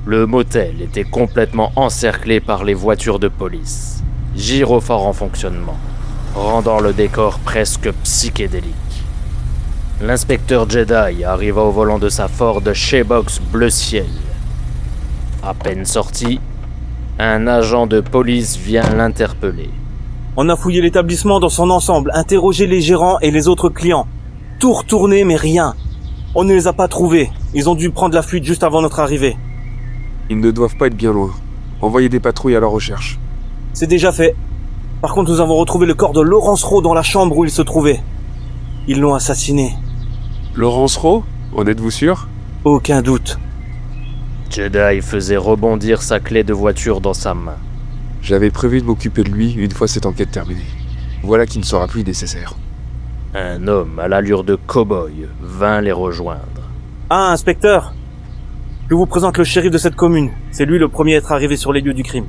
Le motel était complètement encerclé par les voitures de police, gyrophares en fonctionnement, rendant le décor presque psychédélique. L'inspecteur Jedi arriva au volant de sa Ford Shaybox bleu ciel. À peine sorti, un agent de police vient l'interpeller. On a fouillé l'établissement dans son ensemble, interrogé les gérants et les autres clients. Tout retourné, mais rien. On ne les a pas trouvés. Ils ont dû prendre la fuite juste avant notre arrivée. Ils ne doivent pas être bien loin. Envoyez des patrouilles à leur recherche. C'est déjà fait. Par contre, nous avons retrouvé le corps de Laurence Rowe dans la chambre où il se trouvait. Ils l'ont assassiné. Laurence Rowe ? En êtes-vous sûr ? Aucun doute. Jedi faisait rebondir sa clé de voiture dans sa main. J'avais prévu de m'occuper de lui une fois cette enquête terminée. Voilà qui ne sera plus nécessaire. Un homme à l'allure de cow-boy vint les rejoindre. Ah, inspecteur. Je vous présente le shérif de cette commune. C'est lui le premier à être arrivé sur les lieux du crime.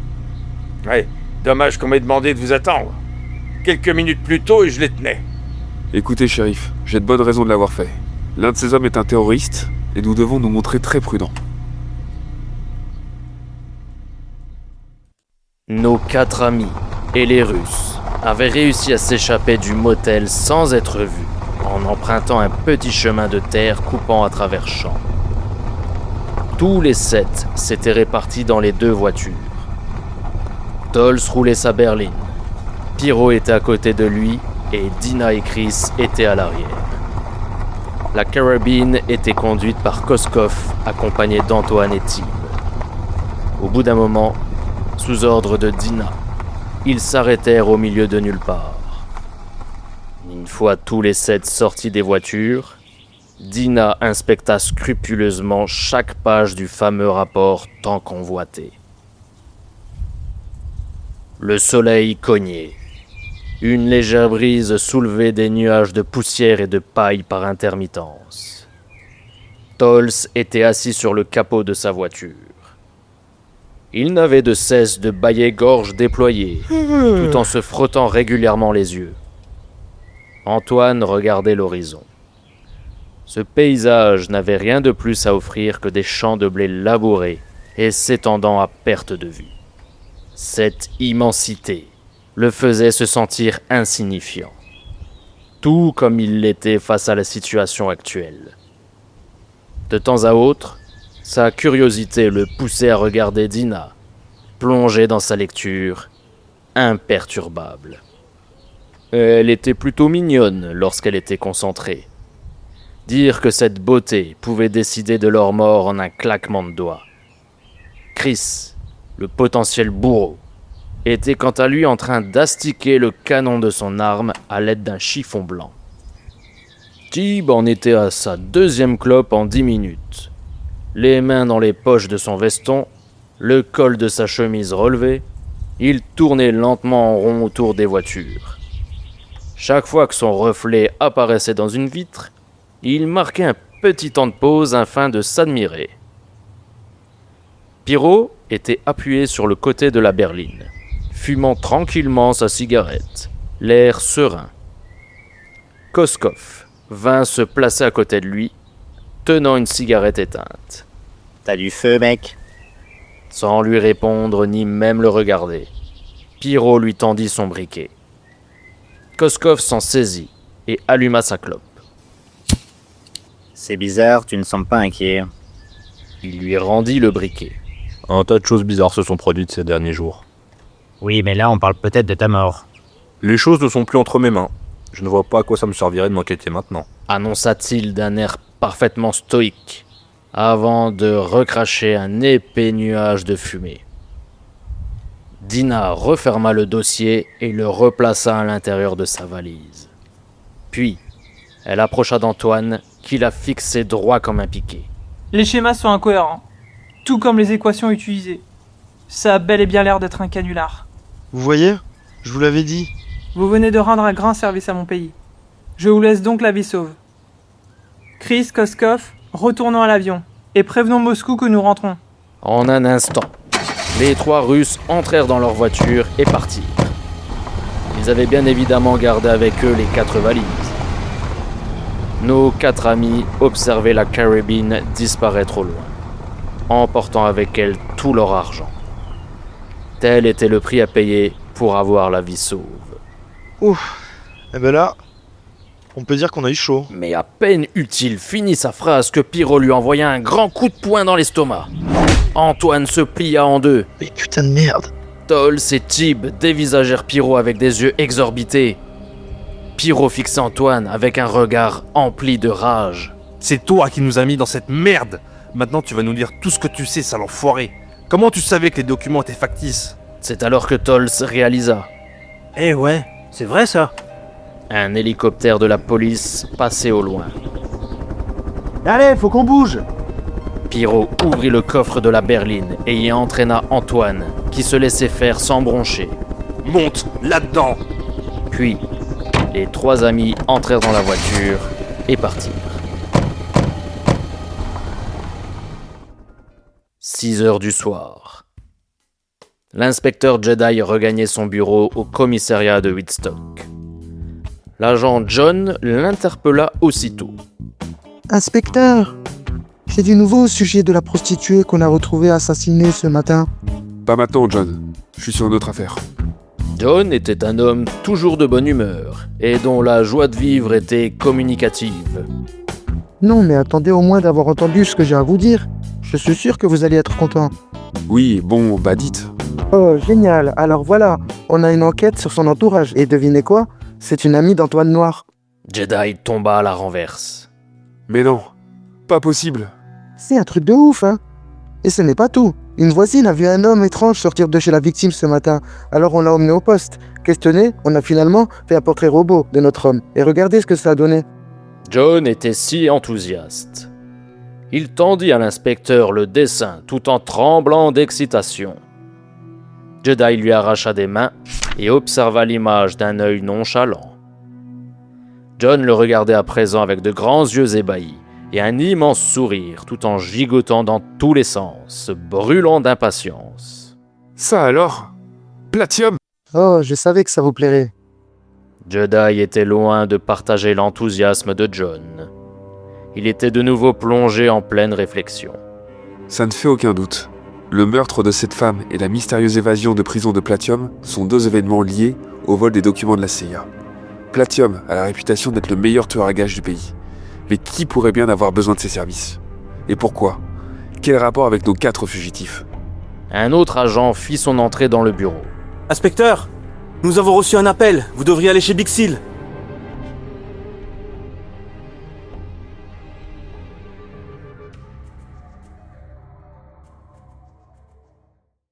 Ouais, dommage qu'on m'ait demandé de vous attendre. Quelques minutes plus tôt et je les tenais. Écoutez, shérif, j'ai de bonnes raisons de l'avoir fait. L'un de ces hommes est un terroriste, et nous devons nous montrer très prudents. Nos 4 amis et les Russes avaient réussi à s'échapper du motel sans être vus, en empruntant un petit chemin de terre coupant à travers champs. Tous les 7 s'étaient répartis dans les 2 voitures. Tols roulait sa berline, Pyro était à côté de lui et Dina et Chris étaient à l'arrière. La carabine était conduite par Koskov, accompagné d'Antoine et Tib. Au bout d'un moment, sous ordre de Dina, ils s'arrêtèrent au milieu de nulle part. Une fois tous les 7 sortis des voitures, Dina inspecta scrupuleusement chaque page du fameux rapport tant convoité. Le soleil cognait. Une légère brise soulevait des nuages de poussière et de paille par intermittence. Tols était assis sur le capot de sa voiture. Il n'avait de cesse de bâiller gorge déployée, tout en se frottant régulièrement les yeux. Antoine regardait l'horizon. Ce paysage n'avait rien de plus à offrir que des champs de blé labourés et s'étendant à perte de vue. Cette immensité le faisait se sentir insignifiant, tout comme il l'était face à la situation actuelle. De temps à autre, sa curiosité le poussait à regarder Dina, plongée dans sa lecture, imperturbable. Elle était plutôt mignonne lorsqu'elle était concentrée. Dire que cette beauté pouvait décider de leur mort en un claquement de doigts. Chris, le potentiel bourreau, était quant à lui en train d'astiquer le canon de son arme à l'aide d'un chiffon blanc. Tib en était à sa 2e clope en 10 minutes. Les mains dans les poches de son veston, le col de sa chemise relevé, il tournait lentement en rond autour des voitures. Chaque fois que son reflet apparaissait dans une vitre, il marquait un petit temps de pause afin de s'admirer. Pyro était appuyé sur le côté de la berline, fumant tranquillement sa cigarette, l'air serein. Koskov vint se placer à côté de lui, tenant une cigarette éteinte. « T'as du feu, mec ?» Sans lui répondre ni même le regarder, Pyro lui tendit son briquet. Koskov s'en saisit et alluma sa clope. « C'est bizarre, tu ne sembles pas inquiet. » Il lui rendit le briquet. Un tas de choses bizarres se sont produites ces derniers jours. Oui, mais là on parle peut-être de ta mort. Les choses ne sont plus entre mes mains. Je ne vois pas à quoi ça me servirait de m'enquêter maintenant. Annonça-t-il d'un air parfaitement stoïque, avant de recracher un épais nuage de fumée. Dina referma le dossier et le replaça à l'intérieur de sa valise. Puis, elle approcha d'Antoine, qui la fixait droit comme un piquet. Les schémas sont incohérents, tout comme les équations utilisées. Ça a bel et bien l'air d'être un canular. Vous voyez ? Je vous l'avais dit. Vous venez de rendre un grand service à mon pays. Je vous laisse donc la vie sauve. Chris, Koskov, retournons à l'avion et prévenons Moscou que nous rentrons. En un instant, les 3 Russes entrèrent dans leur voiture et partirent. Ils avaient bien évidemment gardé avec eux les 4 valises. Nos 4 amis observaient la carabine disparaître au loin. emportant avec elles tout leur argent. Tel était le prix à payer pour avoir la vie sauve. Ouf. Et ben là, on peut dire qu'on a eu chaud. Mais à peine eut-il fini sa phrase que Pyro lui envoya un grand coup de poing dans l'estomac. Antoine se plia en deux. Mais putain de merde. Tols et Tib dévisagèrent Pyro avec des yeux exorbités. Pyro fixa Antoine avec un regard empli de rage. C'est toi qui nous as mis dans cette merde. Maintenant tu vas nous dire tout ce que tu sais, sale enfoiré. Comment tu savais que les documents étaient factices? C'est alors que Tols réalisa. Eh ouais, c'est vrai ça. Un hélicoptère de la police passait au loin. Allez, faut qu'on bouge. Pyro ouvrit le coffre de la berline et y entraîna Antoine, qui se laissait faire sans broncher. Monte là-dedans. Puis, les trois amis entrèrent dans la voiture et partirent. 6 heures du soir. L'inspecteur Jedi regagnait son bureau au commissariat de Whitstock. L'agent John l'interpella aussitôt. Inspecteur, j'ai du nouveau au sujet de la prostituée qu'on a retrouvée assassinée ce matin. Pas maintenant, John. Je suis sur une autre affaire. John était un homme toujours de bonne humeur et dont la joie de vivre était communicative. Non, mais attendez au moins d'avoir entendu ce que j'ai à vous dire. Je suis sûr que vous allez être content. Oui, bon, bah dites. Oh, génial. Alors voilà, on a une enquête sur son entourage. Et devinez quoi? C'est une amie d'Antoine Noir. Jedi tomba à la renverse. Mais non, pas possible. C'est un truc de ouf, hein? Et ce n'est pas tout. Une voisine a vu un homme étrange sortir de chez la victime ce matin. Alors on l'a emmené au poste. Questionné, on a finalement fait un portrait robot de notre homme. Et regardez ce que ça a donné. John était si enthousiaste. Il tendit à l'inspecteur le dessin tout en tremblant d'excitation. Jedi lui arracha des mains et observa l'image d'un œil nonchalant. John le regardait à présent avec de grands yeux ébahis et un immense sourire tout en gigotant dans tous les sens, brûlant d'impatience. Ça alors? Platium? Oh, je savais que ça vous plairait. Jedi était loin de partager l'enthousiasme de John. Il était de nouveau plongé en pleine réflexion. Ça ne fait aucun doute. Le meurtre de cette femme et la mystérieuse évasion de prison de Platium sont deux événements liés au vol des documents de la CIA. Platium a la réputation d'être le meilleur tueur à gages du pays. Mais qui pourrait bien avoir besoin de ses services? Et pourquoi? Quel rapport avec nos 4 fugitifs? Un autre agent fit son entrée dans le bureau. Inspecteur, nous avons reçu un appel. Vous devriez aller chez Big Seal.